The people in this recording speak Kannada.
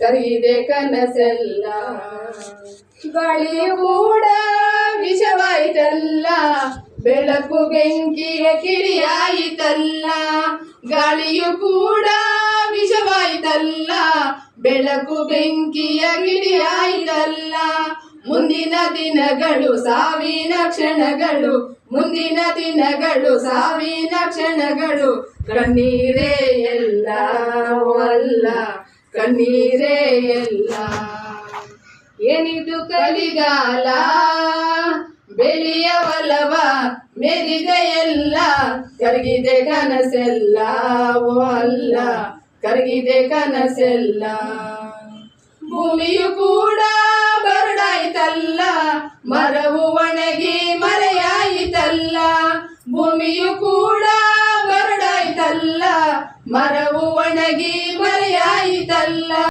ಕರಗಿದೆ ಕನಸೆಲ್ಲ. ಗಾಳಿಯು ಕೂಡ ವಿಷವಾಯಿತಲ್ಲ, ಬೆಳಕು ಬೆಂಕಿಯ ಕಿಡಿಯಾಯಿತಲ್ಲ. ಗಾಳಿಯು ಕೂಡ ವಿಷವಾಯಿತಲ್ಲ, ಬೆಳಕು ಬೆಂಕಿಯ ಕಿಡಿಯಾಯಿತಲ್ಲ. ಮುಂದಿನ ದಿನಗಳು ಸಾವಿನ ಕ್ಷಣಗಳು, ಮುಂದಿನ ದಿನಗಳು ಸಾವಿನ ಕ್ಷಣಗಳು. ಕಣ್ಣೀರೇ ಎಲ್ಲ ಅಲ್ಲ, ಕಣ್ಣೀರೇ ಎಲ್ಲ. ಏನಿದು ಕಲಿಗಾಲ, ಬೆಳೆಯ ಒಲವ ಮೆರಿದೆ ಎಲ್ಲ. ಕರಗಿದೆ ಕನಸೆಲ್ಲ ಅಲ್ಲ, ಕರಗಿದೆ ಕನಸೆಲ್ಲ. ಭೂಮಿಯು ಕೂಡ ಬರಡಾಯಿತಲ್ಲ, ಮರವು ಒಣಗಿ ಮರೆಯಾಯಿತಲ್ಲ. ಭೂಮಿಯು ಕೂಡ ಬರಡಾಯಿತಲ್ಲ, ಮರವು ಒಣಗಿ ಮರೆಯಾಯಿತಲ್ಲ.